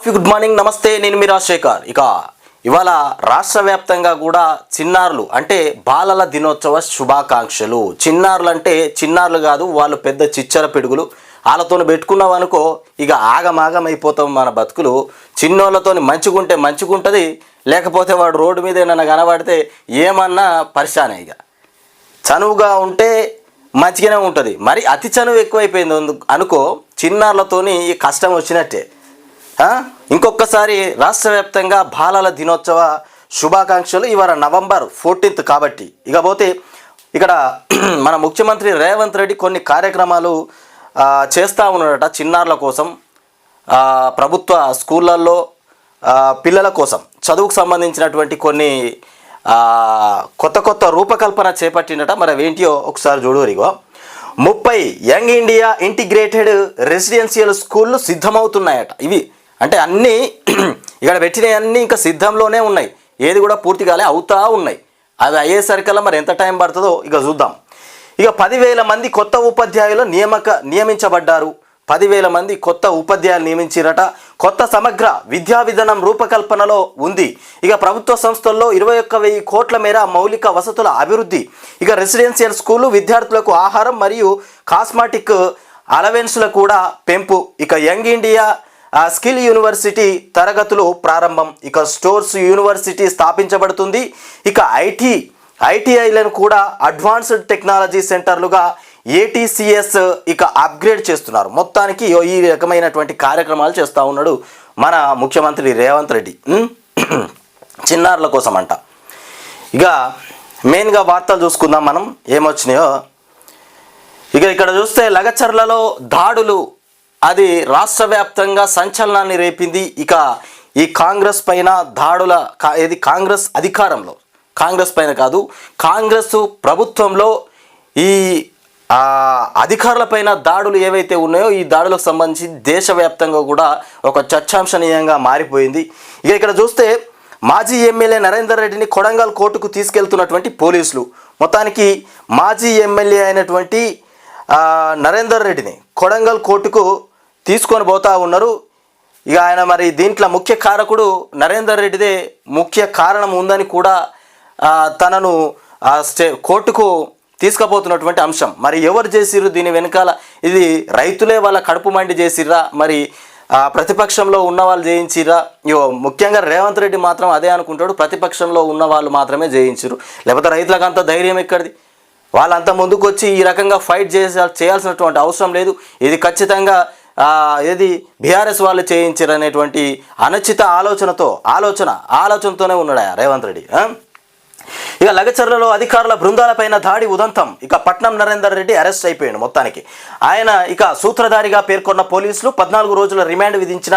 Good morning, నమస్తే. నేను మీ రాజశేఖర్. ఇవాళ రాష్ట్ర వ్యాప్తంగా కూడా చిన్నారులు అంటే బాలల దినోత్సవ శుభాకాంక్షలు. చిన్నారులు అంటే చిన్నారులు కాదు, వాళ్ళు పెద్ద చిచ్చర పిడుగులు. వాళ్ళతో పెట్టుకున్నాం అనుకో ఇక ఆగమాగం అయిపోతాం మన బతుకులు. చిన్నోళ్ళతో మంచిగుంటే మంచిగుంటుంది, లేకపోతే వాడు రోడ్డు మీద ఏమన్నా కనబడితే ఏమన్నా పరిశానే. ఇక చనువుగా ఉంటే మంచిగానే ఉంటుంది, మరి అతి చనువు ఎక్కువైపోయింది అనుకో చిన్నారులతోని కష్టం వచ్చినట్టే. ఇంకొకసారి రాష్ట్ర వ్యాప్తంగా బాలల దినోత్సవ శుభాకాంక్షలు. ఇవాళ నవంబర్ 14 కాబట్టి ఇకపోతే ఇక్కడ మన ముఖ్యమంత్రి రేవంత్ రెడ్డి కొన్ని కార్యక్రమాలు చేస్తూ ఉన్నాడట చిన్నారుల కోసం. ప్రభుత్వ స్కూళ్ళల్లో పిల్లల కోసం చదువుకు సంబంధించినటువంటి కొన్ని కొత్త రూపకల్పన చేపట్టినట. మరి అవేంటియో ఒకసారి చూడవరిగో. 30 యంగ్ ఇండియా ఇంటిగ్రేటెడ్ రెసిడెన్షియల్ స్కూళ్ళు సిద్ధమవుతున్నాయట. ఇవి అంటే అన్నీ ఇక్కడ పెట్టినవన్నీ ఇంకా సిద్ధంలోనే ఉన్నాయి, ఏది కూడా పూర్తి కాలే, అవుతా ఉన్నాయి. అవి అయ్యేసరికల్లా మరి ఎంత టైం పడుతుందో ఇక చూద్దాం. ఇక 10,000 మంది కొత్త ఉపాధ్యాయులు నియమించబడ్డారు. 10,000 మంది కొత్త ఉపాధ్యాయులు నియమించారట. కొత్త సమగ్ర విద్యా విధానం రూపకల్పనలో ఉంది. ఇక ప్రభుత్వ సంస్థల్లో 21,000 కోట్ల మేర మౌలిక వసతుల అభివృద్ధి. ఇక రెసిడెన్షియల్ స్కూలు విద్యార్థులకు ఆహారం మరియు కాస్మాటిక్ అలవెన్స్ల కూడా పెంపు. ఇక యంగ్ ఇండియా స్కిల్ యూనివర్సిటీ తరగతులు ప్రారంభం. ఇక స్టోర్స్ యూనివర్సిటీ స్థాపించబడుతుంది. ఇక ఐటీఐలను కూడా అడ్వాన్స్డ్ టెక్నాలజీ సెంటర్లుగా ATCS ఇక అప్గ్రేడ్ చేస్తున్నారు. మొత్తానికి ఈ రకమైనటువంటి కార్యక్రమాలు చేస్తూ ఉన్నాడు మన ముఖ్యమంత్రి రేవంత్ రెడ్డి చిన్నారుల కోసం అంట. ఇక మెయిన్గా వార్తలు చూసుకుందాం మనం ఏమొచ్చినాయో. ఇక ఇక్కడ చూస్తే లగచర్లలో దాడులు, అది రాష్ట్ర వ్యాప్తంగా సంచలనాన్ని రేపింది. ఇక ఈ కాంగ్రెస్ పైన దాడుల ఇది కాంగ్రెస్ అధికారంలో, కాంగ్రెస్ పైన కాదు, కాంగ్రెస్ ప్రభుత్వంలో ఈ అధికారుల పైన దాడులు ఏవైతే ఉన్నాయో ఈ దాడులకు సంబంధించి దేశవ్యాప్తంగా కూడా ఒక చర్చాంశనీయంగా మారిపోయింది. ఇక ఇక్కడ చూస్తే మాజీ ఎమ్మెల్యే నరేందర్ రెడ్డిని కొడంగల్ కోర్టుకు తీసుకెళ్తున్నటువంటి పోలీసులు. మొత్తానికి మాజీ ఎమ్మెల్యే అయినటువంటి నరేందర్ రెడ్డిని కొడంగల్ కోర్టుకు తీసుకొని పోతా ఉన్నారు. ఇక ఆయన మరి దీంట్లో ముఖ్య కారకుడు నరేందర్ రెడ్డిదే ముఖ్య కారణం ఉందని కూడా తనను కోర్టుకు తీసుకుపోతున్నటువంటి అంశం. మరి ఎవరు చేసిర్రు దీని వెనకాల? ఇది రైతులే వాళ్ళ కడుపు మండి చేసిర్రా, మరి ప్రతిపక్షంలో ఉన్న వాళ్ళు చేయించిర్రా? ముఖ్యంగా రేవంత్ రెడ్డి మాత్రం అదే అనుకుంటాడు, ప్రతిపక్షంలో ఉన్న వాళ్ళు మాత్రమే చేయించారు, లేకపోతే రైతులకు అంత ధైర్యం ఎక్కడిది? వాళ్ళంతా ముందుకు వచ్చి ఈ రకంగా ఫైట్ చేయాల్సినటువంటి అవసరం లేదు. ఇది ఖచ్చితంగా బీఆర్ఎస్ వాళ్ళు చేయించారు అనేటువంటి అనుచిత ఆలోచనతోనే ఉన్నాడు రేవంత్ రెడ్డి. ఇక లగచర్లలో అధికారుల బృందాలపైన దాడి ఉదంతం. ఇక పట్నం నరేందర్ రెడ్డి అరెస్ట్ అయిపోయాడు. మొత్తానికి ఆయన ఇక సూత్రధారిగా పేర్కొన్న పోలీసులు 14 రోజుల రిమాండ్ విధించిన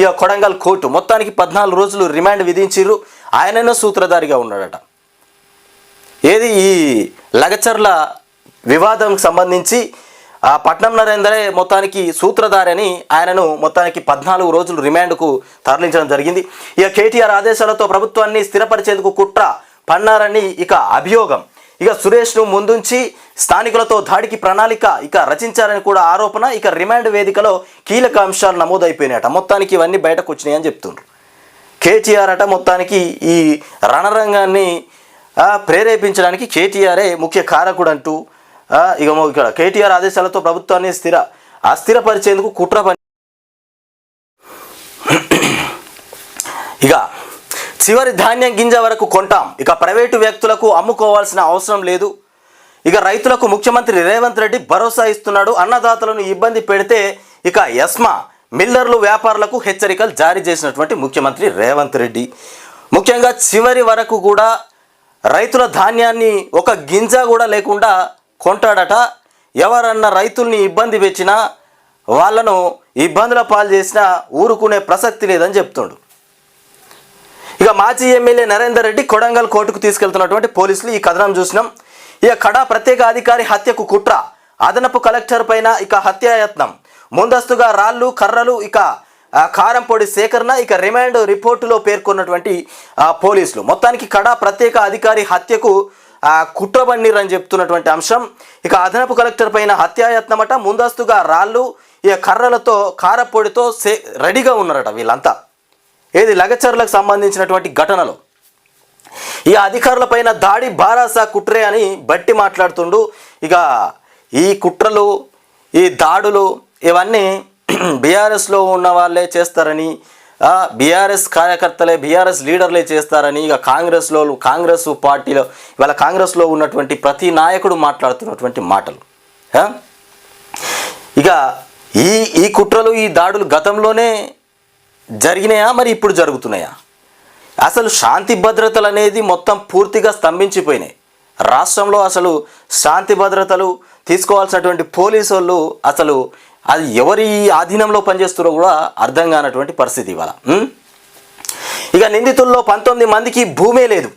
ఇక కొడంగల్ కోర్టు. మొత్తానికి 14 రోజులు రిమాండ్ విధించిర్రు. ఆయననే సూత్రధారిగా ఉన్నాడట. ఏది ఈ లగచర్ల వివాదంకి సంబంధించి పట్నం నరేందరే మొత్తానికి సూత్రధారి అని ఆయనను మొత్తానికి 14 రోజులు రిమాండ్కు తరలించడం జరిగింది. ఇక కేటీఆర్ ఆదేశాలతో ప్రభుత్వాన్ని స్థిరపరిచేందుకు కుట్ర పన్నారని ఇక అభియోగం. ఇక సురేష్ను ముందుంచి స్థానికులతో దాడికి ప్రణాళిక ఇక రచించారని కూడా ఆరోపణ. ఇక రిమాండ్ వేదికలో కీలక అంశాలు నమోదైపోయినాయట. మొత్తానికి ఇవన్నీ బయటకు వచ్చినాయని చెప్తున్నారు. కేటీఆర్ అట మొత్తానికి ఈ రణరంగాన్ని ప్రేరేపించడానికి కేటీఆరే ముఖ్య కారకుడు అంటూ ఇక ఇక్కడ కేటీఆర్ ఆదేశాలతో ప్రభుత్వాన్ని అస్థిరపరిచేందుకు కుట్ర పని. ఇక చివరి ధాన్యం గింజ వరకు కొంటాం, ఇక ప్రైవేటు వ్యక్తులకు అమ్ముకోవాల్సిన అవసరం లేదు. ఇక రైతులకు ముఖ్యమంత్రి రేవంత్ రెడ్డి భరోసా ఇస్తున్నాడు. అన్నదాతలను ఇబ్బంది పెడితే ఇక ఎస్మా మిల్లర్లు వ్యాపారులకు హెచ్చరికలు జారీ చేసినటువంటి ముఖ్యమంత్రి రేవంత్ రెడ్డి. ముఖ్యంగా చివరి వరకు కూడా రైతుల ధాన్యాన్ని ఒక గింజ కూడా లేకుండా కొంటాడట. ఎవరన్నా రైతుల్ని ఇబ్బంది పెట్టినా, వాళ్ళను ఇబ్బందుల పాలు చేసినా ఊరుకునే ప్రసక్తి లేదని చెప్తుండు. ఇక మాజీ ఎమ్మెల్యే నరేందర్ రెడ్డి కొడంగల్ కోర్టుకు తీసుకెళ్తున్నటువంటి పోలీసులు ఈ కథనం చూసినాం. ఇక కడా ప్రత్యేక అధికారి హత్యకు కుట్ర, అదనపు కలెక్టర్ పైన ఇక హత్యాయత్నం, ముందస్తుగా రాళ్ళు కర్రలు ఇక కారంపొడి సేకరణ. ఇక రిమాండ్ రిపోర్టులో పేర్కొన్నటువంటి పోలీసులు మొత్తానికి కడా ప్రత్యేక అధికారి హత్యకు కుట్రబన్నీరని చెప్తున్నటువంటి అంశం. ఇక అదనపు కలెక్టర్ పైన హత్యాయత్నమట, ముందస్తుగా రాళ్ళు ఇక కర్రలతో కారపొడితో రెడీగా ఉన్నారట వీళ్ళంతా. ఏది లగచర్లకు సంబంధించినటువంటి ఘటనలో ఇక అధికారులపైన దాడి బారాసా కుట్రే అని బట్టి మాట్లాడుతుండు. ఇక ఈ కుట్రలు ఈ దాడులు ఇవన్నీ బీఆర్ఎస్లో ఉన్న వాళ్ళే చేస్తారని, బీఆర్ఎస్ కార్యకర్తలే బీఆర్ఎస్ లీడర్లే చేస్తారని ఇక కాంగ్రెస్ పార్టీలో ఇవాళ కాంగ్రెస్లో ఉన్నటువంటి ప్రతి నాయకుడు మాట్లాడుతున్నటువంటి మాటలు. ఇక ఈ కుట్రలు ఈ దాడులు గతంలోనే జరిగినాయా, మరి ఇప్పుడు జరుగుతున్నాయా? అసలు శాంతి భద్రతలు అనేది మొత్తం పూర్తిగా స్తంభించిపోయినాయి రాష్ట్రంలో. అసలు శాంతి భద్రతలు తీసుకోవాల్సినటువంటి పోలీసు వాళ్ళు అసలు అది ఎవరి ఆధీనంలో పనిచేస్తారో కూడా అర్థం కానటువంటి పరిస్థితి ఇవాళ. ఇక నిందితుల్లో 19 మందికి భూమే లేదు.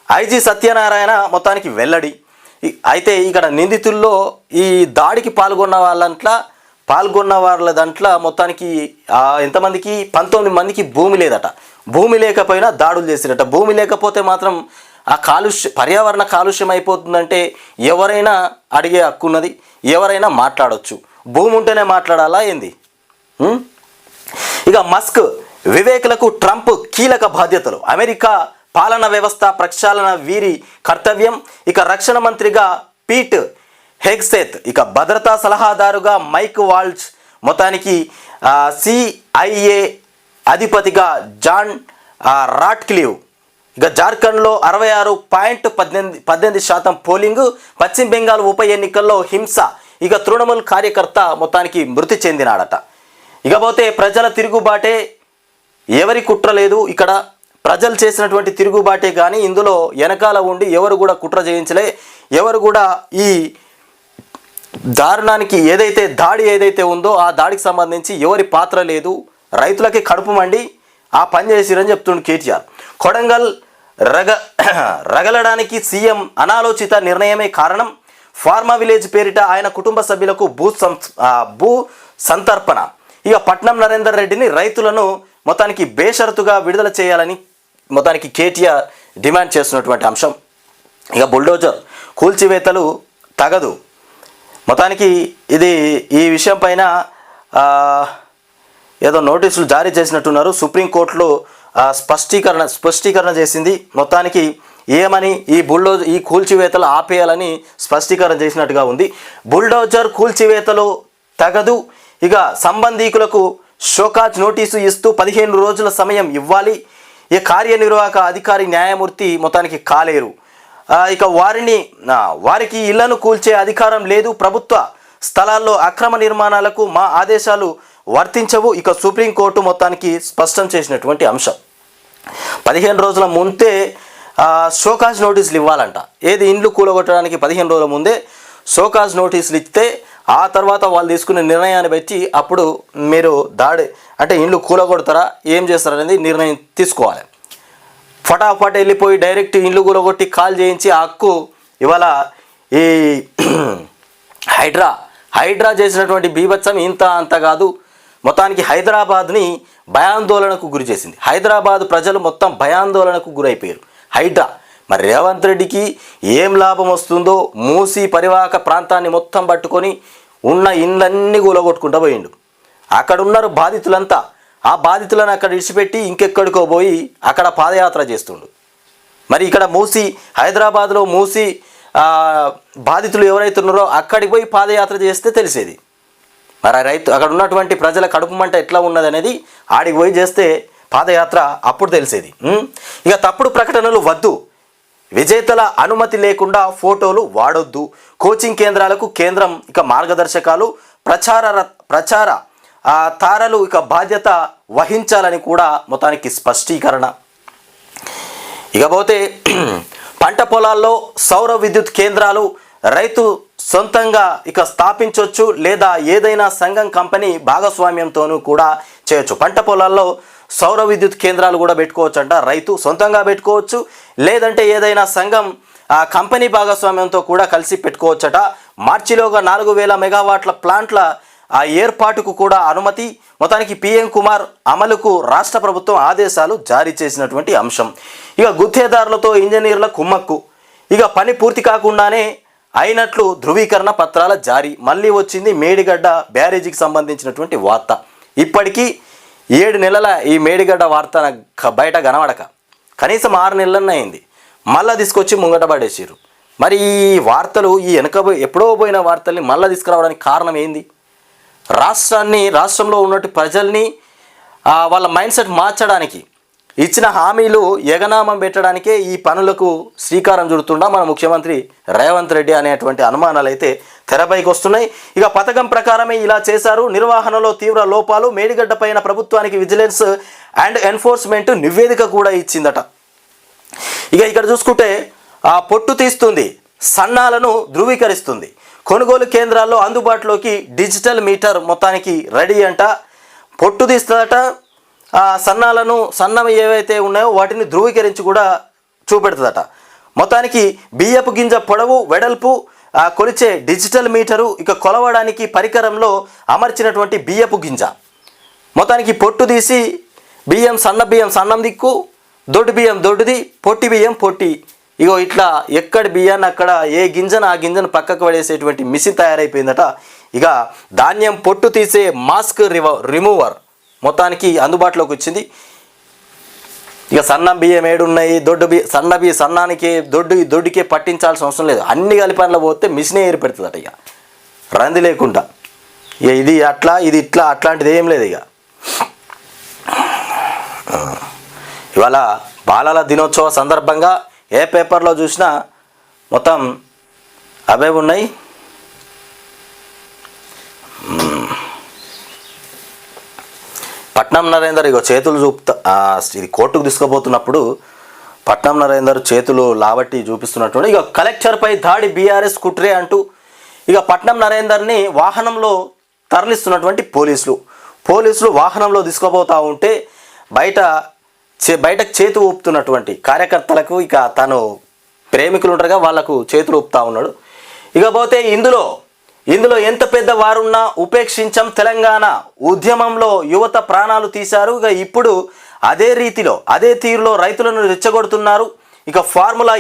ఐజీ సత్యనారాయణ మొత్తానికి వెల్లడి. అయితే ఇక్కడ నిందితుల్లో ఈ దాడికి పాల్గొన్న వాళ్ళ దాంట్లో మొత్తానికి ఎంతమందికి 19 మందికి భూమి లేదట. భూమి లేకపోయినా దాడులు చేసిరట. భూమి లేకపోతే మాత్రం ఆ పర్యావరణ కాలుష్యం అయిపోతుందంటే ఎవరైనా అడిగే హక్కు ఉన్నది, ఎవరైనా మాట్లాడవచ్చు. భూమి ఉంటేనే మాట్లాడాలా ఏంది? ఇక మస్క్ వివేకులకు ట్రంప్ కీలక బాధ్యతలు. అమెరికా పాలన వ్యవస్థ ప్రక్షాళన వీరి కర్తవ్యం. ఇక రక్షణ మంత్రిగా పీట్ హెగ్సెత్, ఇక భద్రతా సలహాదారుగా మైక్ వాల్జ్, మొత్తానికి CIA అధిపతిగా జాన్ రాట్క్లివ్. ఇక జార్ఖండ్లో 66.18% పోలింగు. పశ్చిమ బెంగాల్ ఉప ఎన్నికల్లో హింస. ఇక తృణమూల్ కార్యకర్త మొత్తానికి మృతి చెందినాడట. ఇకపోతే ప్రజల తిరుగుబాటే, ఎవరి కుట్ర లేదు ఇక్కడ. ప్రజలు చేసినటువంటి తిరుగుబాటే కానీ ఇందులో వెనకాల ఉండి ఎవరు కూడా కుట్ర చేయించలే. ఎవరు కూడా ఈ దారుణానికి దాడి ఏదైతే ఉందో ఆ దాడికి సంబంధించి ఎవరి పాత్ర లేదు. రైతులకి కడుపు మండి ఆ పని చేసిరని చెప్తుండు కేటీఆర్. కొడంగల్ రగలడానికి సీఎం అనాలోచిత నిర్ణయమే కారణం. ఫార్మా విలేజ్ పేరిట ఆయన కుటుంబ సభ్యులకు భూ సంతర్పణ. ఇక పట్నం నరేందర్ రెడ్డిని రైతులను మొత్తానికి బేషరతుగా విడుదల చేయాలని మొత్తానికి కేటీఆర్ డిమాండ్ చేస్తున్నటువంటి అంశం. ఇక బుల్డోజర్ కూల్చివేతలు తగదు. మొత్తానికి ఈ విషయం పైన ఏదో నోటీసులు జారీ చేసినట్టున్నారు. సుప్రీంకోర్టులో స్పష్టీకరణ చేసింది. మొత్తానికి ఏమని ఈ కూల్చివేతలు ఆపేయాలని స్పష్టీకరణ చేసినట్టుగా ఉంది. బుల్డోజర్ కూల్చివేతలు తగదు. ఇక సంబంధీకులకు షోకాజ్ నోటీసు ఇస్తూ 15 రోజుల సమయం ఇవ్వాలి. ఈ కార్యనిర్వాహక అధికారి న్యాయమూర్తి మొత్తానికి కాలేరు. ఇక వారికి ఇళ్లను కూల్చే అధికారం లేదు. ప్రభుత్వ స్థలాల్లో అక్రమ నిర్మాణాలకు మా ఆదేశాలు వర్తించవు. ఇక సుప్రీంకోర్టు మొత్తానికి స్పష్టం చేసినటువంటి అంశం. 15 రోజుల ముందే షోకాజ్ నోటీసులు ఇవ్వాలంట. ఇండ్లు కూలగొట్టడానికి 15 రోజుల ముందే షోకాజ్ నోటీసులు ఇస్తే ఆ తర్వాత వాళ్ళు తీసుకునే నిర్ణయాన్ని బట్టి అప్పుడు మీరు ఇండ్లు కూలగొడతారా ఏం చేస్తారనేది నిర్ణయం తీసుకోవాలి. ఫటాఫట్ వెళ్ళిపోయి డైరెక్ట్ ఇండ్లు కూలగొట్టి కాల్ చేయించి ఆ హక్కు ఇవాళ ఈ హైడ్రా చేసినటువంటి బీభత్సం ఇంత అంత కాదు. మొత్తానికి హైదరాబాద్ని భయాందోళనకు గురి చేసింది. హైదరాబాద్ ప్రజలు మొత్తం భయాందోళనకు గురైపోయారు. హైడ్రా మరి రేవంత్ రెడ్డికి ఏం లాభం వస్తుందో మూసి పరివాహక ప్రాంతాన్ని మొత్తం పట్టుకొని ఉన్న ఇండ్లన్నీ కూలగొట్టుకుంటూ పోయిండు. అక్కడ ఉన్నారు బాధితులంతా. ఆ బాధితులను అక్కడ విడిచిపెట్టి ఇంకెక్కడికో పోయి అక్కడ పాదయాత్ర చేస్తుండు. మరి ఇక్కడ హైదరాబాద్లో బాధితులు ఎవరైతే ఉన్నారో అక్కడికి పోయి పాదయాత్ర చేస్తే తెలిసేది. మరి అక్కడ ఉన్నటువంటి ప్రజల కడుపు మంట ఎట్లా ఉన్నది అనేది ఆడికి పోయి చేస్తే పాదయాత్ర అప్పుడు తెలిసేది. ఇక తప్పుడు ప్రకటనలు వద్దు. విజేతల అనుమతి లేకుండా ఫోటోలు వాడొద్దు. కోచింగ్ కేంద్రాలకు కేంద్రం ఇక మార్గదర్శకాలు. ప్రచార తారలు ఇక బాధ్యత వహించాలని కూడా మొత్తానికి స్పష్టీకరణ. ఇకపోతే పంట పొలాల్లో సౌర విద్యుత్ కేంద్రాలు రైతు సొంతంగా ఇక స్థాపించవచ్చు లేదా ఏదైనా సంఘం కంపెనీ భాగస్వామ్యంతోనూ కూడా చేయొచ్చు. పంట పొలాల్లో సౌర విద్యుత్ కేంద్రాలు కూడా పెట్టుకోవచ్చు అంట. రైతు సొంతంగా పెట్టుకోవచ్చు, లేదంటే ఏదైనా సంఘం కంపెనీ భాగస్వామ్యంతో కూడా కలిసి పెట్టుకోవచ్చట. మార్చిలోగా 4000 మెగావాట్ల ప్లాంట్ల ఏర్పాటుకు కూడా అనుమతి. మొత్తానికి PM కుమార్ అమలుకు రాష్ట్ర ప్రభుత్వం ఆదేశాలు జారీ చేసినటువంటి అంశం. ఇక గుత్తేదారులతో ఇంజనీర్ల కుమ్మక్కు. ఇక పని పూర్తి కాకుండానే అయినట్లు ధృవీకరణ పత్రాల జారీ. మళ్ళీ వచ్చింది మేడిగడ్డ బ్యారేజీకి సంబంధించినటువంటి వార్త. ఇప్పటికీ 7 నెలల ఈ మేడిగడ్డ వార్త బయట కనబడక కనీసం 6 నెలలన్న అయింది. మళ్ళీ తీసుకొచ్చి ముంగట పడేసారు. మరి ఈ వార్తలు ఈ ఎప్పుడో పోయిన వార్తల్ని మళ్ళీ తీసుకురావడానికి కారణం ఏంది? రాష్ట్రంలో ఉన్నట్టు ప్రజల్ని వాళ్ళ మైండ్ సెట్ మార్చడానికి ఇచ్చిన హామీలు ఎగనామం పెట్టడానికే ఈ పనులకు శ్రీకారం చుడుతుండా మన ముఖ్యమంత్రి రేవంత్ రెడ్డి అనేటువంటి అనుమానాలు అయితే తెరపైకి వస్తున్నాయి. ఇక పథకం ప్రకారమే ఇలా చేశారు, నిర్వహణలో తీవ్ర లోపాలు, మేడిగడ్డ పైన ప్రభుత్వానికి విజిలెన్స్ అండ్ ఎన్ఫోర్స్మెంట్ నివేదిక కూడా ఇచ్చిందట. ఇక ఇక్కడ చూసుకుంటే పొట్టు తీస్తుంది, సన్నాలను ధృవీకరిస్తుంది, కొనుగోలు కేంద్రాల్లో అందుబాటులోకి డిజిటల్ మీటర్ మొత్తానికి రెడీ అంట. పొట్టు తీస్తుందట, సన్నవి ఏవైతే ఉన్నాయో వాటిని ధృవీకరించి కూడా చూపెడుతుందట. మొత్తానికి బియ్యపు గింజ పొడవు వెడల్పు కొలిచే డిజిటల్ మీటరు, ఇక కొలవడానికి పరికరంలో అమర్చినటువంటి బియ్యపు గింజ. మొత్తానికి పొట్టు తీసి బియ్యం సన్నం దిక్కు, దొడ్డు బియ్యం దొడ్డుది, పొట్టి బియ్యం పొట్టి. ఇగో ఇట్లా ఎక్కడి బియ్యాన్ని అక్కడ ఏ గింజను ఆ గింజను పక్కకు పడేసేటువంటి మిషన్ తయారైపోయిందట. ఇక ధాన్యం పొట్టు తీసే మాస్క్ రిమూవర్ మొత్తానికి అందుబాటులోకి వచ్చింది. ఇక సన్నం బియ్యం ఏడున్నాయి, సన్నానికి దొడ్డుకే పట్టించాల్సిన అవసరం లేదు. అన్ని కలిపి పోతే మిషనే ఏర్పడుతుందట. ఇక రంది లేకుండా ఇక ఇది అట్లా ఇది ఇట్లా అట్లాంటిది ఏం లేదు. ఇక ఇవాళ బాలల దినోత్సవ సందర్భంగా ఏ పేపర్లో చూసినా మొత్తం అవే ఉన్నాయి. పట్నం నరేందర్ ఇగో చేతులు చూపుతా ఇది కోర్టుకు తీసుకుపోతున్నప్పుడు పట్నం నరేందర్ చేతులు లావట్టి చూపిస్తున్నటువంటి ఇక కలెక్టర్పై దాడి బీఆర్ఎస్ కుట్రే అంటూ ఇక పట్నం నరేందర్ని వాహనంలో తరలిస్తున్నటువంటి పోలీసులు వాహనంలో తీసుకుపోతూ ఉంటే బయటకు చేతు ఊపుతున్నటువంటి కార్యకర్తలకు ఇక తను ప్రేమికులు ఉంటారుగా వాళ్లకు చేతులు ఊపుతూ ఉన్నాడు. ఇకపోతే ఇందులో ఎంత పెద్ద వారున్నా ఉపేక్షించం, తెలంగాణ ఉద్యమంలో యువత ప్రాణాలు తీశారు. ఇక ఇప్పుడు అదే తీరులో రైతులను రెచ్చగొడుతున్నారు. ఇక ఫార్ములా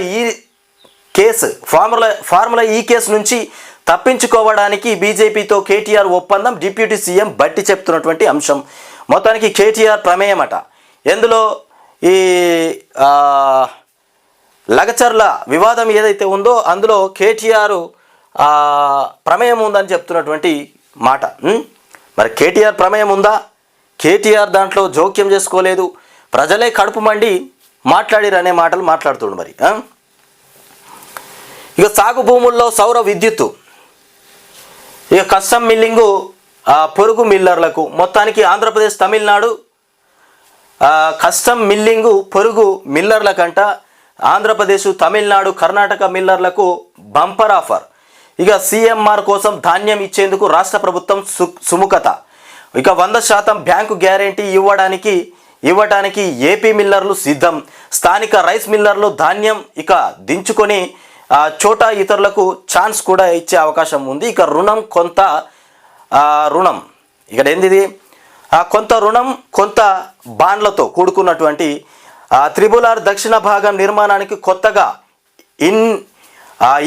ఈ కేసు నుంచి తప్పించుకోవడానికి బీజేపీతో కేటీఆర్ ఒప్పందం, డిప్యూటీ సీఎం బట్టి చెప్తున్నటువంటి అంశం. మొత్తానికి కేటీఆర్ ప్రమేయం అట. ఎందులో ఈ లగచర్ల వివాదం ఏదైతే ఉందో అందులో కేటీఆర్ ప్రమేయం ఉందని చెప్తున్నటువంటి మాట. మరి కేటీఆర్ ప్రమేయం ఉందా? కేటీఆర్ దాంట్లో జోక్యం చేసుకోలేదు, ప్రజలే కడుపు మండి మాట్లాడిరు అనే మాటలు మాట్లాడుతుండు. మరి ఇక సాగు భూముల్లో సౌర విద్యుత్తు, ఇక కస్టమ్ మిల్లింగు పొరుగు మిల్లర్లకు మొత్తానికి ఆంధ్రప్రదేశ్ తమిళనాడు కస్టమ్ మిల్లింగు పొరుగు మిల్లర్లకంట ఆంధ్రప్రదేశ్ తమిళనాడు కర్ణాటక మిల్లర్లకు బంపర్ ఆఫర్. ఇక సీఎంఆర్ కోసం ధాన్యం ఇచ్చేందుకు రాష్ట్ర ప్రభుత్వం సుముఖత. ఇక 100% బ్యాంకు గ్యారెంటీ ఇవ్వడానికి ఏపీ మిల్లర్లు సిద్ధం. స్థానిక రైస్ మిల్లర్లు ధాన్యం ఇక దించుకొని చోటా ఇతరులకు ఛాన్స్ కూడా ఇచ్చే అవకాశం ఉంది. ఇక రుణం ఇక్కడ ఏంది కొంత రుణం కొంత బాండ్లతో కూడుకున్నటువంటి త్రిబులార్ దక్షిణ భాగం నిర్మాణానికి కొత్తగా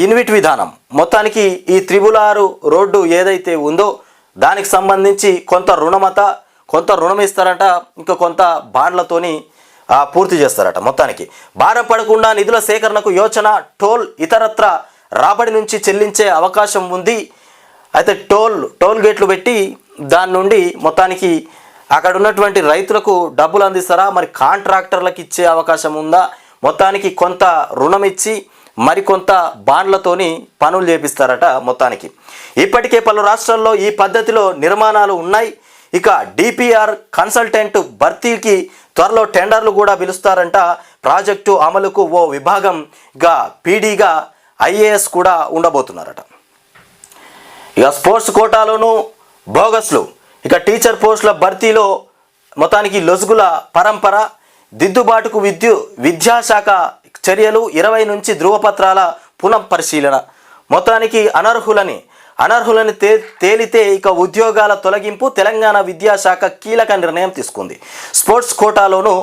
ఇన్విట్ విధానం. మొత్తానికి ఈ త్రిబులారు రోడ్డు ఏదైతే ఉందో దానికి సంబంధించి కొంత రుణం ఇస్తారట, ఇంకా కొంత బాండ్లతోని పూర్తి చేస్తారట. మొత్తానికి భారం పడకుండా నిధుల సేకరణకు యోచన, టోల్ ఇతరత్ర రాబడి నుంచి చెల్లించే అవకాశం ఉంది. అయితే టోల్ గేట్లు పెట్టి దాని నుండి మొత్తానికి అక్కడ ఉన్నటువంటి రైతులకు డబ్బులు అందిస్తారా, మరి కాంట్రాక్టర్లకు ఇచ్చే అవకాశం ఉందా? మొత్తానికి కొంత రుణం ఇచ్చి మరికొంత బాండ్లతోని పనులు చేపిస్తారట. మొత్తానికి ఇప్పటికే పలు రాష్ట్రాల్లో ఈ పద్ధతిలో నిర్మాణాలు ఉన్నాయి. ఇక డిపిఆర్ కన్సల్టెంట్ భర్తీకి త్వరలో టెండర్లు కూడా పిలుస్తారంట. ప్రాజెక్టు అమలుకు ఓ విభాగంగా పీడీగా ఐఏఎస్ కూడా ఉండబోతున్నారట. ఇక స్పోర్ట్స్ కోటాలోనూ బోగస్లు, ఇక టీచర్ పోస్టుల భర్తీలో మొత్తానికి లొసుగుల పరంపర, దిద్దుబాటుకు విద్యాశాఖ చర్యలు, 20 నుంచి ధృవపత్రాల పునఃపరిశీలన. మొత్తానికి అనర్హులని తేలితే ఇక ఉద్యోగాల తొలగింపు. తెలంగాణ విద్యాశాఖ కీలక నిర్ణయం తీసుకుంది. స్పోర్ట్స్ కోటాలోనూ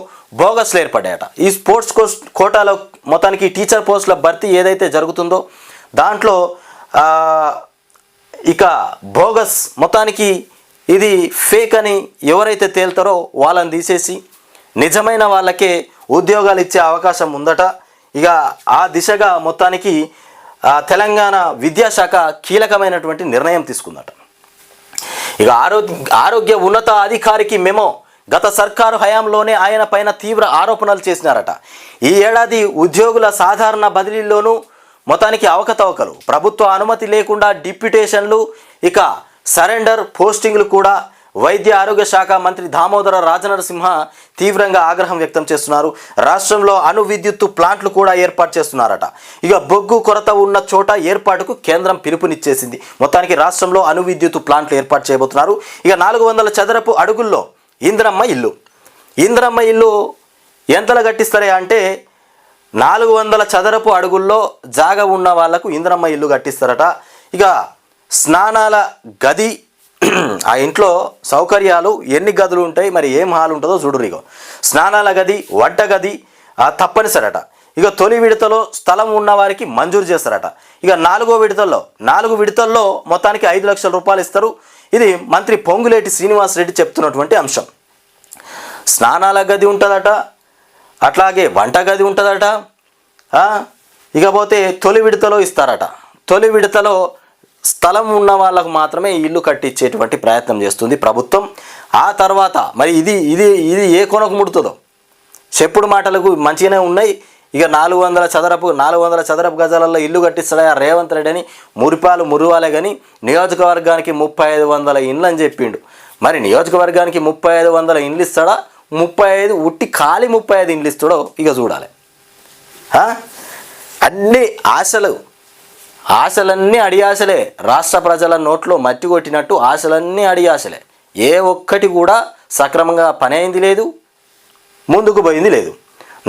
బోగస్లు ఏర్పడ్డాయట. ఈ స్పోర్ట్స్ కోటాలో మొత్తానికి టీచర్ పోస్టుల భర్తీ ఏదైతే జరుగుతుందో దాంట్లో ఇక బోగస్, మొత్తానికి ఇది ఫేక్ అని ఎవరైతే తేల్తారో వాళ్ళని తీసేసి నిజమైన వాళ్ళకే ఉద్యోగాలు ఇచ్చే అవకాశం ఉందట. ఇక ఆ దిశగా మొత్తానికి తెలంగాణ విద్యాశాఖ కీలకమైనటువంటి నిర్ణయం తీసుకుందట. ఇక ఆరోగ్య ఉన్నత అధికారికి మెమో, గత సర్కారు హయాంలోనే ఆయన పైన తీవ్ర ఆరోపణలు చేసినారట. ఈ ఏడాది ఉద్యోగుల సాధారణ బదిలీల్లోనూ మొత్తానికి అవకతవకలు, ప్రభుత్వ అనుమతి లేకుండా డిప్యూటేషన్లు, ఇక సరెండర్ పోస్టింగ్లు కూడా. వైద్య ఆరోగ్య శాఖ మంత్రి దామోదర రాజనరసింహ తీవ్రంగా ఆగ్రహం వ్యక్తం చేస్తున్నారు. రాష్ట్రంలో అణు విద్యుత్తు ప్లాంట్లు కూడా ఏర్పాటు చేస్తున్నారట. ఇక బొగ్గు కొరత ఉన్న చోట ఏర్పాటుకు కేంద్రం పిలుపునిచ్చేసింది. మొత్తానికి రాష్ట్రంలో అణు విద్యుత్తు ప్లాంట్లు ఏర్పాటు చేయబోతున్నారు. ఇక 400 చదరపు అడుగుల్లో ఇందిరమ్మ ఇల్లు. ఇందిరమ్మ ఇల్లు ఎంతలో కట్టిస్తారే అంటే 400 చదరపు అడుగుల్లో జాగా ఉన్న వాళ్లకు ఇందిరమ్మ ఇల్లు కట్టిస్తారట. ఇక స్నానాల గది, ఆ ఇంట్లో సౌకర్యాలు ఎన్ని గదులు ఉంటాయి, మరి ఏం హాల్ ఉంటుందో చూడురు. ఇక స్నానాల గది, వంట గది తప్పనిసరట. ఇక తొలి విడతలో స్థలం ఉన్న వారికి మంజూరు చేస్తారట. ఇక 4 విడతల్లో మొత్తానికి 5 లక్షల రూపాయలు ఇస్తారు. ఇది మంత్రి పొంగులేటి శ్రీనివాసరెడ్డి చెప్తున్నటువంటి అంశం. స్నానాల గది ఉంటుందట, అట్లాగే వంట గది ఉంటుందట. ఇకపోతే తొలి విడతలో ఇస్తారట. తొలి విడతలో స్థలం ఉన్న వాళ్ళకు మాత్రమే ఇల్లు కట్టించేటువంటి ప్రయత్నం చేస్తుంది ప్రభుత్వం. ఆ తర్వాత మరి ఇది ఇది ఇది ఏ కొనకు ముడుతుందో చెప్పుడు మాటలకు మంచిగానే ఉన్నాయి. ఇక 400 చదరపు గజాలలో ఇల్లు కట్టిస్తాడా రేవంత్ రెడ్డి అని మురిపాలే కానీ నియోజకవర్గానికి 3500 ఇండ్లు అని చెప్పిండు. మరి నియోజకవర్గానికి 3500 ఇండ్లు ఇస్తాడా, 35 ఉట్టి ఖాళీ 35 ఇండ్లు ఇస్తాడో ఇక చూడాలి. అన్ని ఆశలన్నీ అడియాశలే. రాష్ట్ర ప్రజల నోట్లో మట్టి కొట్టినట్టు ఆశలన్నీ అడియాశలే. ఏ ఒక్కటి కూడా సక్రమంగా పని అయింది లేదు, ముందుకు పోయింది లేదు.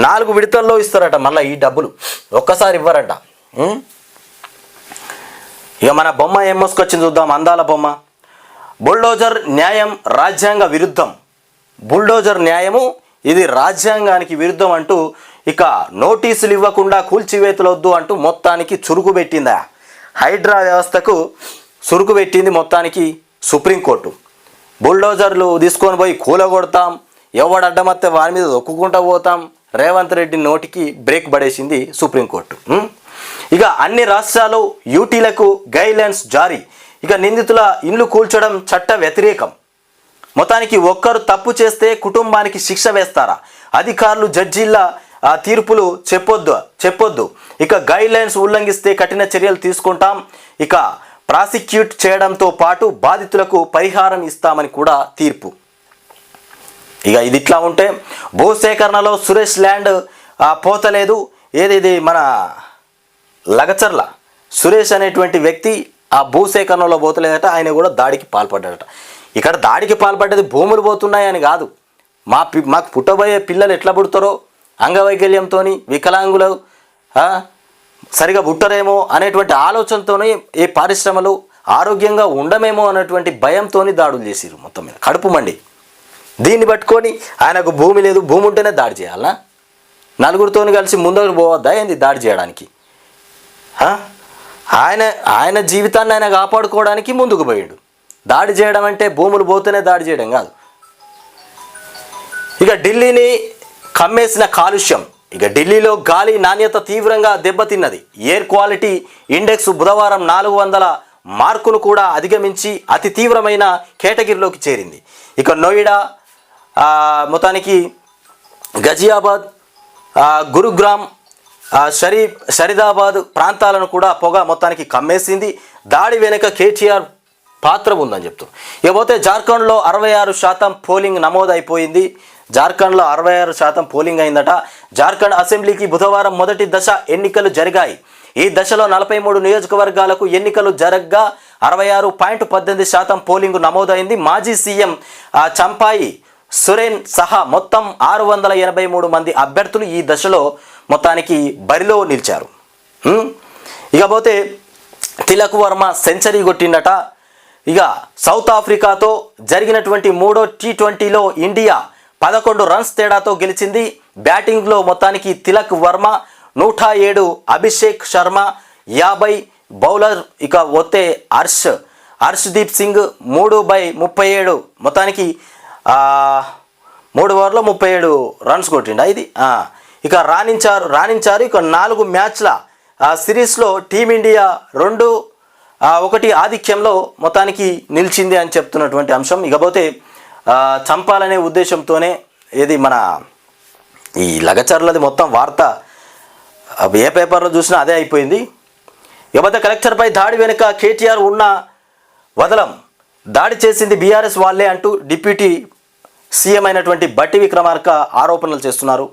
4 విడతల్లో ఇస్తారట. మళ్ళీ ఈ డబ్బులు ఒక్కసారి ఇవ్వరట. ఇక మన బొమ్మ ఏం మోసుకొచ్చింది చూద్దాం. అందాల బొమ్మ. బుల్డోజర్ న్యాయం రాజ్యాంగ విరుద్ధం. బుల్డోజర్ న్యాయము ఇది రాజ్యాంగానికి విరుద్ధం అంటూ ఇక నోటీసులు ఇవ్వకుండా కూల్చివేతలొద్దు అంటూ మొత్తానికి చురుకు పెట్టిందా. హైడ్రా వ్యవస్థకు చురుకు పెట్టింది మొత్తానికి సుప్రీంకోర్టు. బుల్డోజర్లు తీసుకొని పోయి కూలగొడతాం, ఎవడు అడ్డమత్తే వారి మీద దొక్కుకుంటూ పోతాం, రేవంత్ రెడ్డి నోటికి బ్రేక్ పడేసింది సుప్రీంకోర్టు. ఇక అన్ని రాష్ట్రాలు యూటీలకు గైడ్లైన్స్ జారీ. ఇక నిందితుల ఇండ్లు కూల్చడం చట్ట వ్యతిరేకం. మొత్తానికి ఒక్కరు తప్పు చేస్తే కుటుంబానికి శిక్ష వేస్తారా? అధికారులు జడ్జీల తీర్పులు చెప్పొద్దు. ఇక గైడ్లైన్స్ ఉల్లంఘిస్తే కఠిన చర్యలు తీసుకుంటాం. ఇక ప్రాసిక్యూట్ చేయడంతో పాటు బాధితులకు పరిహారం ఇస్తామని కూడా తీర్పు. ఇక ఇది ఇట్లా ఉంటే భూసేకరణలో సురేష్ ల్యాండ్ పోతలేదు. ఏది మన లగచర్ల సురేష్ అనేటువంటి వ్యక్తి ఆ భూసేకరణలో పోతలేదట. ఆయన కూడా దాడికి పాల్పడ్డాడట. ఇక్కడ దాడికి పాల్పడ్డది భూములు పోతున్నాయని కాదు, మాకు పుట్టబోయే పిల్లలు ఎట్లా పుడతారో, అంగవైకల్యంతో వికలాంగులు సరిగా పుట్టరేమో అనేటువంటి ఆలోచనతోనే ఈ పరిశ్రమలు ఆరోగ్యంగా ఉండమేమో అనేటువంటి భయంతో దాడులు చేసిరు. మొత్తం మీద కడుపు మండి. దీన్ని పట్టుకొని ఆయనకు భూమి లేదు, భూమి ఉంటేనే దాడి చేయాలనా? నలుగురితో కలిసి ముందుకు పోవద్దా ఏంది దాడి చేయడానికి? ఆయన జీవితాన్ని ఆయన కాపాడుకోవడానికి ముందుకు పోయాడు. దాడి చేయడం అంటే భూములు పోతేనే దాడి చేయడం కాదు. ఇక ఢిల్లీని కమ్మేసిన కాలుష్యం. ఇక ఢిల్లీలో గాలి నాణ్యత తీవ్రంగా దెబ్బతిన్నది. ఎయిర్ క్వాలిటీ ఇండెక్స్ బుధవారం 400 మార్కును కూడా అధిగమించి అతి తీవ్రమైన కేటగిరీలోకి చేరింది. ఇక నోయిడా, మొత్తానికి గజియాబాద్, గురుగ్రామ్, షరీదాబాద్ ప్రాంతాలను కూడా పొగ మొత్తానికి కమ్మేసింది. దాడి వెనుక కేటీఆర్ పాత్ర ఉందని చెప్తున్నారు. ఇకపోతే జార్ఖండ్లో 66% పోలింగ్ నమోదైపోయింది. జార్ఖండ్లో 66% పోలింగ్ అయిందట. జార్ఖండ్ అసెంబ్లీకి బుధవారం మొదటి దశ ఎన్నికలు జరిగాయి. ఈ దశలో 43 నియోజకవర్గాలకు ఎన్నికలు జరగ్గా 66.18% పోలింగ్ నమోదైంది. మాజీ సీఎం చంపాయి సురేన్ సహా మొత్తం 683 మంది అభ్యర్థులు ఈ దశలో మొత్తానికి బరిలో నిలిచారు. ఇకపోతే తిలక్ వర్మ సెంచరీ కొట్టిండట. ఇక సౌత్ ఆఫ్రికాతో జరిగినటువంటి 3వ T20లో ఇండియా 11 రన్స్ తేడాతో గెలిచింది. బ్యాటింగ్లో మొత్తానికి తిలక్ వర్మ 107, అభిషేక్ శర్మ 50, బౌలర్ ఇక వస్తే హర్ష్దీప్ సింగ్ 3/37 మొత్తానికి 3 ఓవర్లో 37 రన్స్ కొట్టిండా ఇది. ఇక రాణించారు. ఇక 4 మ్యాచ్ల సిరీస్లో టీమిండియా 2-1 ఆధిక్యంలో మొత్తానికి నిలిచింది అని చెప్తున్నటువంటి అంశం. ఇకపోతే చంపాలనే ఉద్దేశంతోనే ఏది మన ఈ లగచర్లది మొత్తం వార్త ఏ పేపర్లో చూసినా అదే అయిపోయింది. ఇకపోతే కలెక్టర్పై దాడి వెనుక కేటీఆర్ ఉన్న వదలం, దాడి చేసింది బీఆర్ఎస్ వాళ్ళే అంటూ డిప్యూటీ సీఎం అయినటువంటి బట్టి విక్రమార్క ఆరోపణలు చేస్తున్నారు.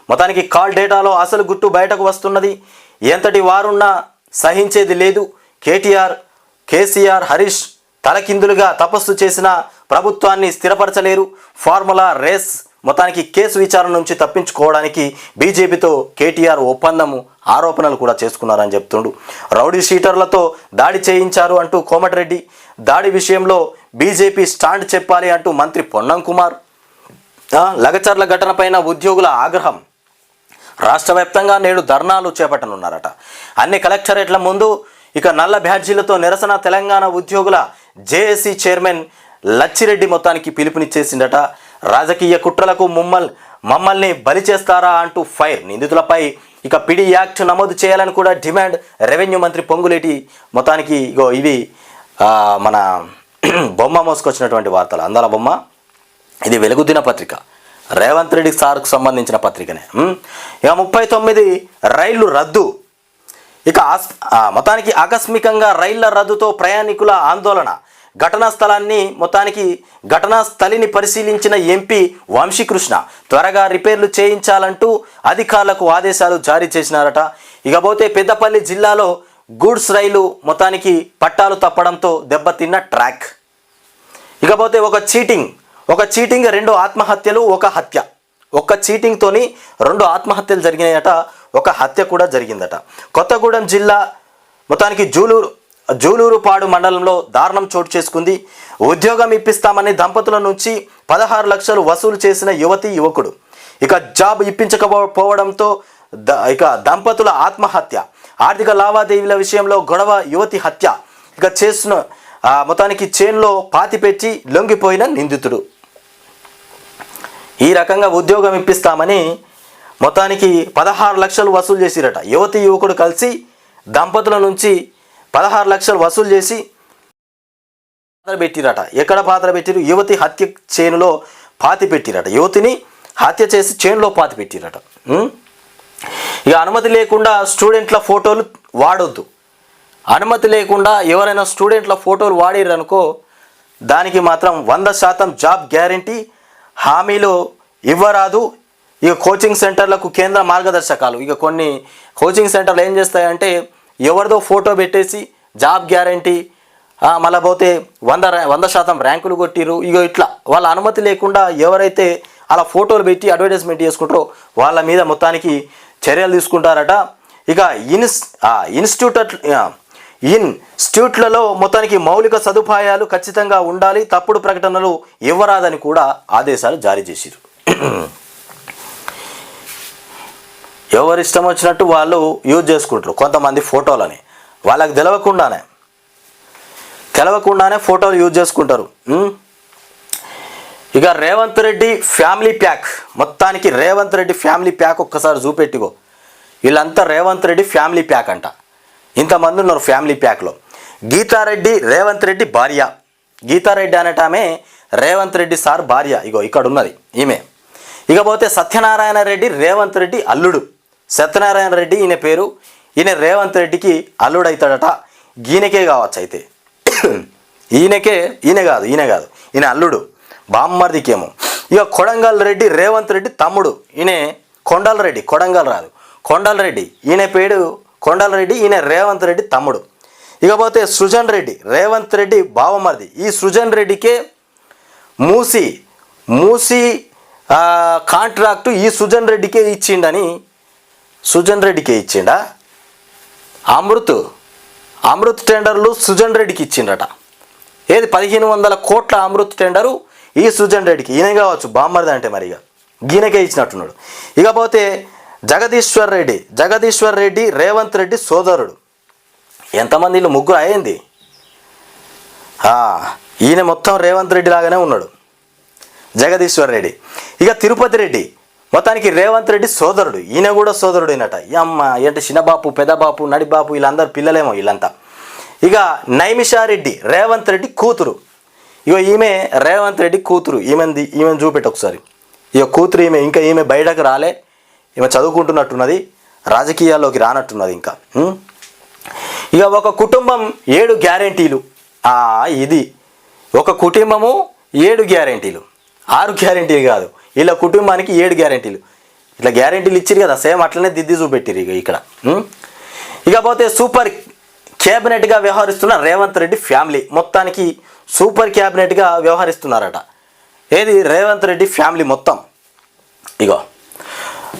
మొత్తానికి కాల్ డేటాలో అసలు గుట్టు బయటకు వస్తున్నది. ఎంతటి వారున్నా సహించేది లేదు. కేసీఆర్ హరీష్ తలకిందులుగా తపస్సు చేసిన ప్రభుత్వాన్ని స్థిరపరచలేరు. ఫార్ములా రేస్ మొత్తానికి కేసు విచారణ నుంచి తప్పించుకోవడానికి బీజేపీతో కేటీఆర్ ఒప్పందము ఆరోపణలు కూడా చేసుకున్నారని చెప్తుండు. రౌడీ షీటర్లతో దాడి చేయించారు అంటూ కోమటిరెడ్డి, దాడి విషయంలో బీజేపీ స్టాండ్ చెప్పాలి అంటూ మంత్రి పొన్నం కుమార్. లగచర్ల ఘటనపైన ఉద్యోగుల ఆగ్రహం. రాష్ట్ర వ్యాప్తంగా నేడు ధర్నాలు చేపట్టనున్నారట. అన్ని కలెక్టరేట్ల ముందు ఇక నల్ల బ్యాడ్జీలతో నిరసన. తెలంగాణ ఉద్యోగుల జేఏసీ చైర్మన్ లచ్చిరెడ్డి మొత్తానికి పిలుపునిచ్చేసిందట. రాజకీయ కుట్రలకు మమ్మల్ని బలి చేస్తారా అంటూ ఫైర్. నిందితులపై ఇక పిడి యాక్ట్ నమోదు చేయాలని కూడా డిమాండ్. రెవెన్యూ మంత్రి పొంగులేటి మొత్తానికి ఇవి మన బొమ్మ మోసుకొచ్చినటువంటి వార్తలు. అందాల బొమ్మ ఇది వెలుగు దినపత్రిక, రేవంత్ రెడ్డి సార్కు సంబంధించిన పత్రికనే. ఇక 39 రైళ్లు రద్దు. ఇక మొత్తానికి ఆకస్మికంగా రైళ్ల రద్దుతో ప్రయాణికుల ఆందోళన. ఘటనా స్థలిని పరిశీలించిన ఎంపీ వంశీకృష్ణ త్వరగా రిపేర్లు చేయించాలంటూ అధికారులకు ఆదేశాలు జారీ చేసినారట. ఇకపోతే పెద్దపల్లి జిల్లాలో గూడ్స్ రైలు మొత్తానికి పట్టాలు తప్పడంతో దెబ్బతిన్న ట్రాక్. ఇకపోతే ఒక చీటింగ్ 2 ఆత్మహత్యలు, ఒక హత్య. ఒక్క చీటింగ్తోని 2 ఆత్మహత్యలు జరిగినాయట, ఒక హత్య కూడా జరిగిందట. కొత్తగూడెం జిల్లా మొత్తానికి జూలూరుపాడు మండలంలో దారుణం చోటు చేసుకుంది. ఉద్యోగం ఇప్పిస్తామని దంపతుల నుంచి 16 లక్షలు వసూలు చేసిన యువకుడు ఇక జాబ్ ఇప్పించకపోవడంతో ఇక దంపతుల ఆత్మహత్య. ఆర్థిక లావాదేవీల విషయంలో గొడవ, యువతి హత్య. ఇక చేసిన మొత్తానికి చేన్లో పాతిపెట్టి లొంగిపోయిన నిందితుడు. ఈ రకంగా ఉద్యోగం ఇప్పిస్తామని మొత్తానికి 16 లక్షలు వసూలు చేసిరట. యువకుడు కలిసి దంపతుల నుంచి 16 లక్షలు వసూలు చేసి పాత్ర పెట్టిరట. ఎక్కడ పాత్ర పెట్టిరు? యువతి హత్య చేనులో పాతి పెట్టిరట. యువతిని హత్య చేసి చేనులో పాతి పెట్టిరట. ఇక అనుమతి లేకుండా స్టూడెంట్ల ఫోటోలు వాడొద్దు. అనుమతి లేకుండా ఎవరైనా స్టూడెంట్ల ఫోటోలు వాడిరనుకో దానికి మాత్రం 100% జాబ్ గ్యారంటీ హామీలు ఇవ్వరాదు. ఇక కోచింగ్ సెంటర్లకు కేంద్ర మార్గదర్శకాలు. ఇక కొన్ని కోచింగ్ సెంటర్లు ఏం చేస్తాయంటే ఎవరిదో ఫోటో పెట్టేసి జాబ్ గ్యారంటీ, మళ్ళీ పోతే 100% ర్యాంకులు కొట్టిరు, ఇక ఇట్లా వాళ్ళ అనుమతి లేకుండా ఎవరైతే అలా ఫోటోలు పెట్టి అడ్వర్టైజ్మెంట్ చేసుకుంటారో వాళ్ళ మీద మొత్తానికి చర్యలు తీసుకుంటారట. ఇక ఇన్స్టిట్యూట్లలో మొత్తానికి మౌలిక సదుపాయాలు ఖచ్చితంగా ఉండాలి. తప్పుడు ప్రకటనలు ఇవ్వరాదని కూడా ఆదేశాలు జారీ చేశారు. ఎవరిష్టం వచ్చినట్టు వాళ్ళు యూజ్ చేసుకుంటారు కొంతమంది ఫోటోలని. వాళ్ళకి తెలవకుండానే ఫోటోలు యూజ్ చేసుకుంటారు. ఇక రేవంత్ రెడ్డి ఫ్యామిలీ ప్యాక్. మొత్తానికి రేవంత్ రెడ్డి ఫ్యామిలీ ప్యాక్ ఒక్కసారి చూపెట్టిగో. వీళ్ళంతా రేవంత్ రెడ్డి ఫ్యామిలీ ప్యాక్ అంట. ఇంతమంది ఉన్నారు ఫ్యామిలీ ప్యాక్లో. గీతారెడ్డి రేవంత్ రెడ్డి భార్య. గీతారెడ్డి అనేటామె రేవంత్ రెడ్డి సార్ భార్య. ఇక్కడ ఉన్నది ఈమె. ఇకపోతే సత్యనారాయణ రెడ్డి రేవంత్ రెడ్డి అల్లుడు. సత్యనారాయణ రెడ్డి ఈయన పేరు. ఈయన రేవంత్ రెడ్డికి అల్లుడు అవుతాడట. ఈయనకే కావచ్చు అయితే. ఈయన కాదు ఈయన అల్లుడు బామ్మర్దికేమో. ఇక కొడంగల్ రెడ్డి రేవంత్ రెడ్డి తమ్ముడు. ఈయన కొండల రెడ్డి, కొడంగల్ రాదు కొండల రెడ్డి. ఈయన పేరు కొండల రెడ్డి, ఈయన రేవంత్ రెడ్డి తమ్ముడు. ఇకపోతే సృజన్ రెడ్డి రేవంత్ రెడ్డి బావమర్ది. ఈ సృజన్ రెడ్డికే మూసి కాంట్రాక్టు ఈ సృజన్ రెడ్డికే ఇచ్చిండని. సృజన్ రెడ్డికే ఇచ్చిండా? అమృత్ టెండర్లు సృజన్ రెడ్డికి ఇచ్చిండట. ఏది 1500 కోట్ల అమృత్ టెండరు ఈ సృజన్ రెడ్డికి. ఈయన కావచ్చు బామ్మర్ది అంటే మరి ఈయనకే ఇచ్చినట్టున్నాడు. ఇకపోతే జగదీశ్వర్ రెడ్డి రేవంత్ రెడ్డి సోదరుడు. ఎంతమంది వీళ్ళు ముగ్గురు అయింది. ఈయన మొత్తం రేవంత్ రెడ్డి లాగానే ఉన్నాడు, జగదీశ్వర్ రెడ్డి. ఇక తిరుపతి రెడ్డి మొత్తానికి రేవంత్ రెడ్డి సోదరుడు, ఈయన కూడా సోదరుడేనట. ఈ అమ్మ అంటే చిన్నబాపు, పెద్దబాపు, నడిబాపు వీళ్ళందరూ పిల్లలేమో వీళ్ళంతా. ఇక నైమిషారెడ్డి రేవంత్ రెడ్డి కూతురు. ఇక ఈమె రేవంత్ రెడ్డి కూతురు. ఈమెను చూపెట్టు ఒకసారి. ఇక కూతురు ఈమె బయటకు రాలే, ఈమె చదువుకుంటున్నట్టున్నది, రాజకీయాల్లోకి రానట్టున్నది ఇంకా. ఇక ఒక కుటుంబం 7 గ్యారెంటీలు. ఇది ఒక కుటుంబము 7 గ్యారెంటీలు, 6 గ్యారెంటీలు కాదు, ఇలా కుటుంబానికి 7 గ్యారెంటీలు. ఇట్లా గ్యారెంటీలు ఇచ్చిరు కదా, సేమ్ అట్లనే దిద్ది చూపెట్టిరు ఇక్కడ. ఇకపోతే సూపర్ క్యాబినెట్గా వ్యవహరిస్తున్న రేవంత్ రెడ్డి ఫ్యామిలీ, మొత్తానికి సూపర్ క్యాబినెట్గా వ్యవహరిస్తున్నారట. ఏది రేవంత్ రెడ్డి ఫ్యామిలీ మొత్తం. ఇగో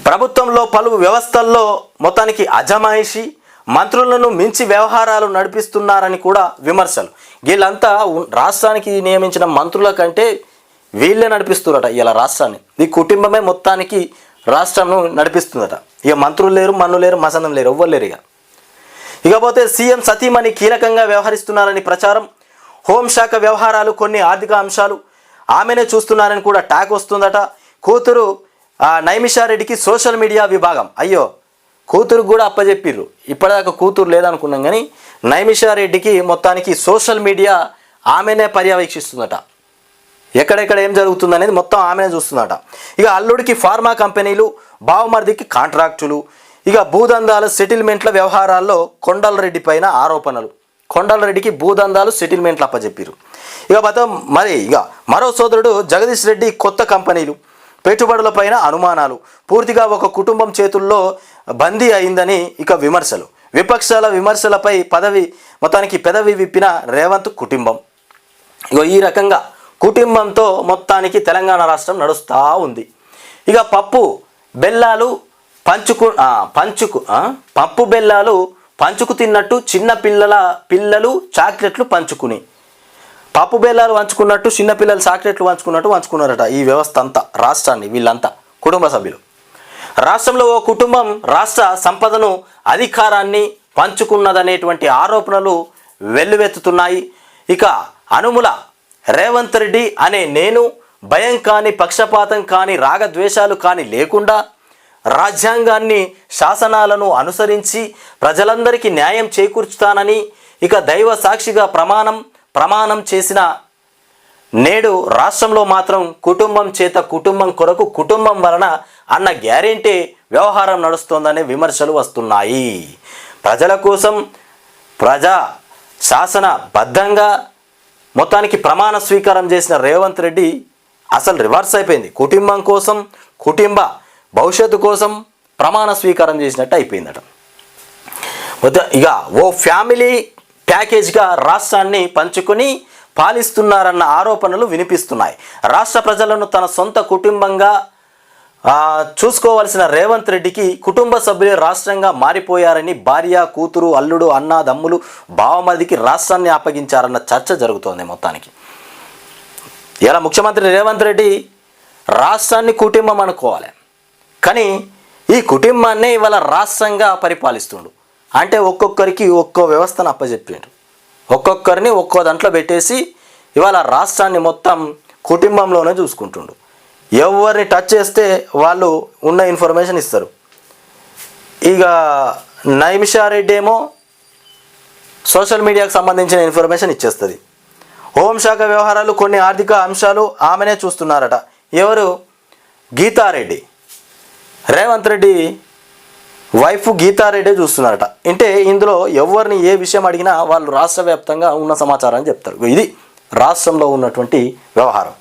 ప్రభుత్వంలో పలు వ్యవస్థల్లో మొత్తానికి అజమాయిషి, మంత్రులను మించి వ్యవహారాలు నడిపిస్తున్నారని కూడా విమర్శలు. వీళ్ళంతా రాష్ట్రానికి నియమించిన మంత్రుల కంటే వీళ్ళే నడిపిస్తున్నారట ఇలా రాష్ట్రాన్ని. ఈ కుటుంబమే మొత్తానికి రాష్ట్రంను నడిపిస్తుందట. ఇక మంత్రులు లేరు, మన్ను లేరు, మసందం లేరు, ఎవ్వరు లేరు. ఇకపోతే సీఎం సతీమణి కీలకంగా వ్యవహరిస్తున్నారని ప్రచారం. హోంశాఖ వ్యవహారాలు, కొన్ని ఆర్థిక అంశాలు ఆమెనే చూస్తున్నారని కూడా టాక్ వస్తుందట. కూతురు నైమిషారెడ్డికి సోషల్ మీడియా విభాగం. అయ్యో, కూతురు కూడా అప్పచెప్పిర్రు. ఇప్పటిదాకా కూతురు లేదనుకున్నాం కానీ నైమిషారెడ్డికి మొత్తానికి సోషల్ మీడియా ఆమెనే పర్యవేక్షిస్తుందట. ఎక్కడెక్కడ ఏం జరుగుతుందనేది మొత్తం ఆమెనే చూస్తుందట. ఇక అల్లుడికి ఫార్మా కంపెనీలు, బావమర్దికి కాంట్రాక్టులు, ఇక భూదందాలు, సెటిల్మెంట్ల వ్యవహారాల్లో కొండలరెడ్డి పైన ఆరోపణలు. కొండలరెడ్డికి భూదందాలు, సెటిల్మెంట్లు అప్పచెప్పారు. ఇక మరో సోదరుడు జగదీష్ రెడ్డి కొత్త కంపెనీలు, పెట్టుబడులపైన అనుమానాలు, పూర్తిగా ఒక కుటుంబం చేతుల్లో బందీ అయిందని ఇక విమర్శలు. విపక్షాల విమర్శలపై మొత్తానికి పెదవి విప్పిన రేవంత్ కుటుంబం. ఈ రకంగా కుటుంబంతో మొత్తానికి తెలంగాణ రాష్ట్రం నడుస్తూ ఉంది. ఇక పప్పు బెల్లాలు పంచుకు తిన్నట్టు చిన్న పిల్లలు చాక్లెట్లు పంచుకుని, పప్పు బెల్లాలు పంచుకున్నట్టు చిన్నపిల్లలు చాక్లెట్లు పంచుకున్నారట. ఈ వ్యవస్థ అంతా, రాష్ట్రాన్ని వీళ్ళంతా కుటుంబ సభ్యులు. రాష్ట్రంలో ఓ కుటుంబం రాష్ట్ర సంపదను, అధికారాన్ని పంచుకున్నదనేటువంటి ఆరోపణలు వెల్లువెత్తుతున్నాయి. ఇక అనుముల రేవంత్ రెడ్డి అనే నేను భయం కానీ, పక్షపాతం కానీ, రాగద్వేషాలు కానీ లేకుండా రాజ్యాంగాన్ని, శాసనాలను అనుసరించి ప్రజలందరికీ న్యాయం చేకూర్చుతానని ఇక దైవ సాక్షిగా ప్రమాణం చేసిన నేడు రాష్ట్రంలో మాత్రం కుటుంబం చేత, కుటుంబం కొరకు, కుటుంబం వలన అన్న గ్యారెంటీ వ్యవహారం నడుస్తోందనే విమర్శలు వస్తున్నాయి. ప్రజల కోసం శాసనబద్ధంగా మొత్తానికి ప్రమాణ స్వీకారం చేసిన రేవంత్ రెడ్డి అసలు రివర్స్ అయిపోయింది. కుటుంబం కోసం, కుటుంబ భవిష్యత్తు కోసం ప్రమాణ స్వీకారం చేసినట్టు అయిపోయిందట. ఇక ఓ ఫ్యామిలీ ప్యాకేజ్గా రాష్ట్రాన్ని పంచుకొని పాలిస్తున్నారన్న ఆరోపణలు వినిపిస్తున్నాయి. రాష్ట్ర ప్రజలను తన సొంత కుటుంబంగా చూసుకోవాల్సిన రేవంత్ రెడ్డికి కుటుంబ సభ్యులే రాష్ట్రంగా మారిపోయారని భార్య, కూతురు, అల్లుడు, అన్న, దమ్ములు, బావమరిదికి రాష్ట్రాన్ని అప్పగించారన్న చర్చ జరుగుతోంది. మొత్తానికి ఇలా ముఖ్యమంత్రి రేవంత్ రెడ్డి రాష్ట్రాన్ని కుటుంబం అనుకోవాలి, కానీ ఈ కుటుంబాన్నే ఇవాళ రాష్ట్రంగా పరిపాలిస్తుండు. అంటే ఒక్కొక్కరికి ఒక్కో వ్యవస్థను అప్పచెప్పిండు, ఒక్కొక్కరిని ఒక్కో దాంట్లో పెట్టేసి ఇవాళ రాష్ట్రాన్ని మొత్తం కుటుంబంలోనే చూసుకుంటుండు. ఎవరిని టచ్ చేస్తే వాళ్ళు ఉన్న ఇన్ఫర్మేషన్ ఇస్తారు. ఇక నైమిషారెడ్డి ఏమో సోషల్ మీడియాకు సంబంధించిన ఇన్ఫర్మేషన్ ఇచ్చేస్తుంది. హోంశాఖ వ్యవహారాలు, కొన్ని ఆర్థిక అంశాలు ఆమెనే చూస్తున్నారట. ఎవరు? గీతారెడ్డి. రేవంత్ రెడ్డి వైఫ్ గీతారెడ్డి చూస్తున్నారట. అంటే ఇందులో ఎవరిని ఏ విషయం అడిగినా వాళ్ళు రాష్ట్ర వ్యాప్తంగా ఉన్న సమాచారాన్ని చెప్తారు. ఇది రాష్ట్రంలో ఉన్నటువంటి వ్యవహారం.